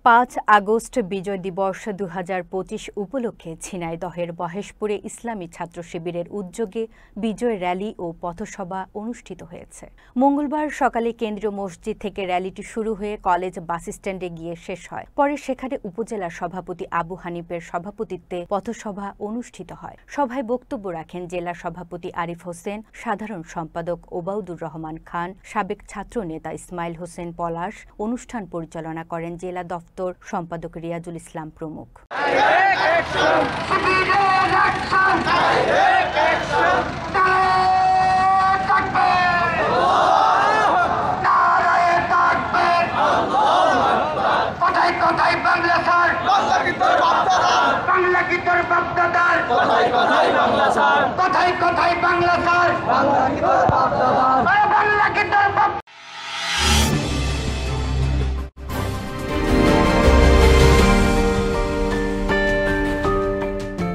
5 August বিজয় দিবস 2025 উপলক্ষে ঝিনাইদহের মহেশপুরে ইসলামী ছাত্র শিবিরের উদ্যোগে বিজয় র্যালি ও পথসভা অনুষ্ঠিত হয়েছে। মঙ্গলবার সকালে কেন্দ্রীয় মসজিদ থেকে র্যালিটি শুরু হয়ে কলেজ বাসস্ট্যান্ডে গিয়ে শেষ হয়। পরে সেখানে উপজেলা সভাপতি আবু হানিফের সভাপতিত্বে পথসভা অনুষ্ঠিত হয়। সভায় বক্তব্য রাখেন জেলা সভাপতি আরিফ হোসেন, সাধারণ সম্পাদক ওবায়দুর রহমান খান, সাবেক ছাত্র নেতা ইসমাইল হোসেন পলাশ। অনুষ্ঠান পরিচালনা করেন জেলা দফতর সম্পাদক রিয়াজুল ইসলাম প্রমুখ। কথায় কথায় বাংলা স্যার।